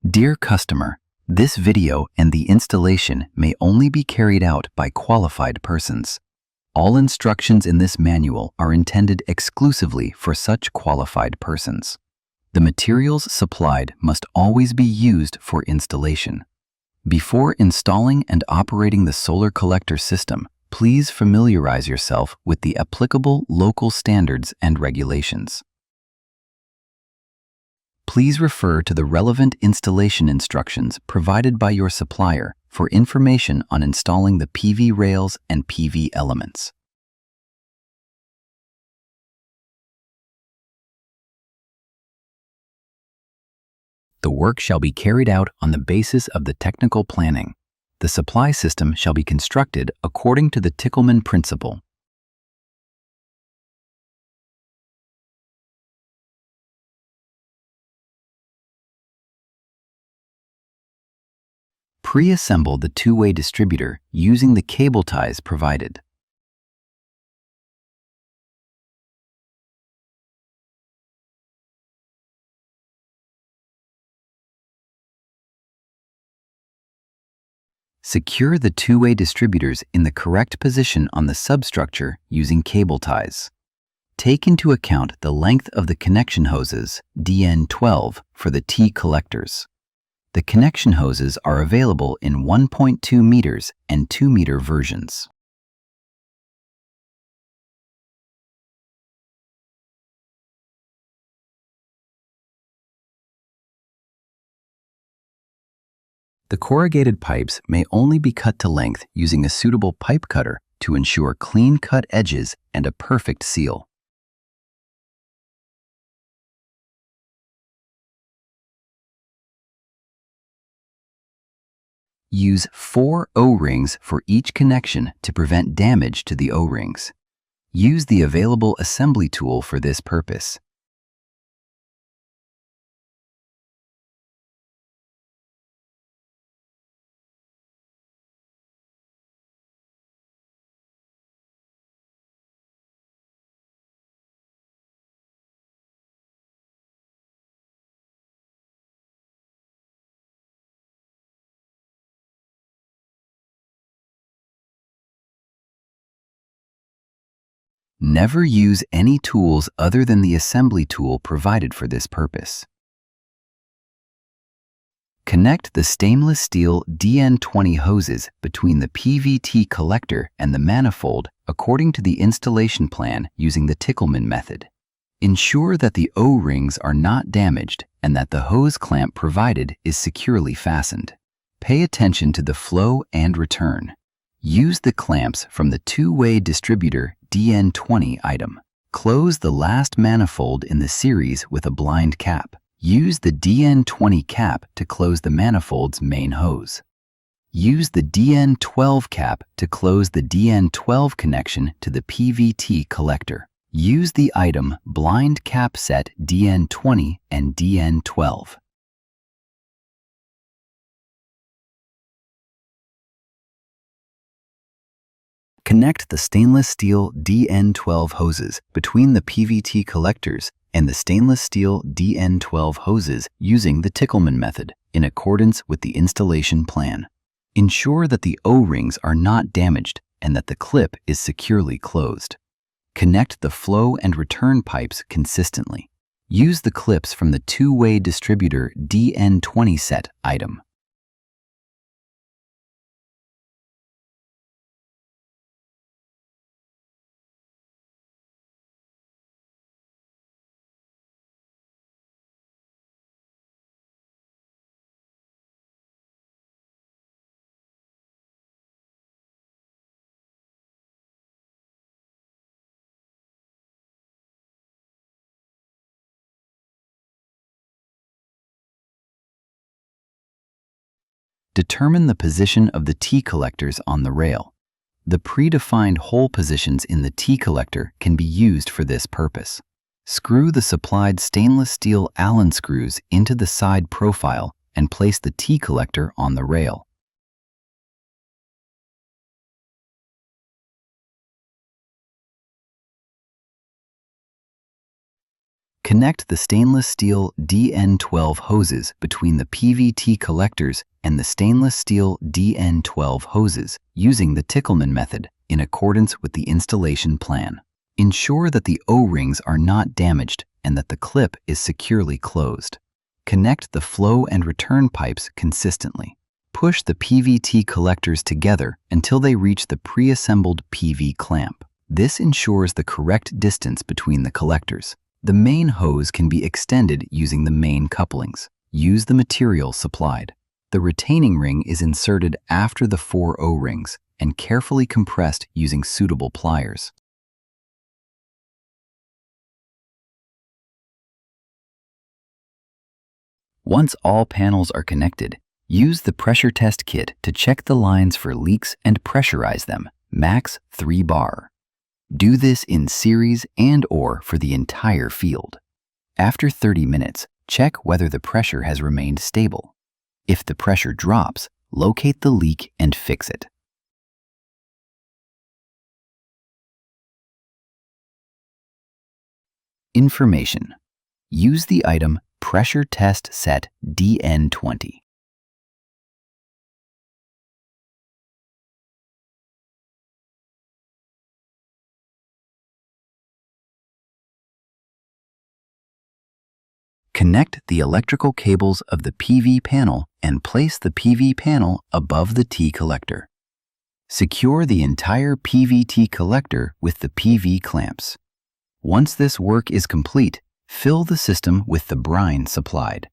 Dear customer, this video and the installation may only be carried out by qualified persons. All instructions in this manual are intended exclusively for such qualified persons. The materials supplied must always be used for installation. Before installing and operating the solar collector system, please familiarize yourself with the applicable local standards and regulations. Please refer to the relevant installation instructions provided by your supplier for information on installing the PV rails and PV elements. The work shall be carried out on the basis of the technical planning. The supply system shall be constructed according to the Tickelman principle. Pre-assemble the two-way distributor using the cable ties provided. Secure the two-way distributors in the correct position on the substructure using cable ties. Take into account the length of the connection hoses, DN12, for the T collectors. The connection hoses are available in 1.2 meters and 2 meter versions. The corrugated pipes may only be cut to length using a suitable pipe cutter to ensure clean cut edges and a perfect seal. Use 4 O-rings for each connection to prevent damage to the O-rings. Use the available assembly tool for this purpose. Never use any tools other than the assembly tool provided for this purpose. Connect the stainless steel DN20 hoses between the PV T collector and the manifold according to the installation plan using the Tickelman method. Ensure that the O-rings are not damaged and that the hose clamp provided is securely fastened. Pay attention to the flow and return. Use the clamps from the two-way distributor DN20 item. Close the last manifold in the series with a blind cap. Use the DN20 cap to close the manifold's main hose. Use the DN12 cap to close the DN12 connection to the PVT collector. Use the item blind cap set DN20 and DN12. Connect the stainless steel DN12 hoses between the PVT collectors and the stainless steel DN12 hoses using the Tickelman method in accordance with the installation plan. Ensure that the O-rings are not damaged and that the clip is securely closed. Connect the flow and return pipes consistently. Use the clips from the two-way distributor DN20 set item. Determine the position of the T collectors on the rail. The predefined hole positions in the T collector can be used for this purpose. Screw the supplied stainless steel Allen screws into the side profile and place the T collector on the rail. Connect the stainless steel DN12 hoses between the PVT collectors and the stainless steel DN12 hoses using the Tickelman method in accordance with the installation plan. Ensure that the O-rings are not damaged and that the clip is securely closed. Connect the flow and return pipes consistently. Push the PVT collectors together until they reach the pre-assembled PV clamp. This ensures the correct distance between the collectors. The main hose can be extended using the main couplings. Use the material supplied. The retaining ring is inserted after the 4 O-rings and carefully compressed using suitable pliers. Once all panels are connected, use the pressure test kit to check the lines for leaks and pressurize them, max 3 bar. Do this in series and/or for the entire field. After 30 minutes, check whether the pressure has remained stable. If the pressure drops, locate the leak and fix it. Information. Use the item Pressure Test Set DN20. Connect the electrical cables of the PV panel and place the PV panel above the T collector. Secure the entire PVT collector with the PV clamps. Once this work is complete, fill the system with the brine supplied.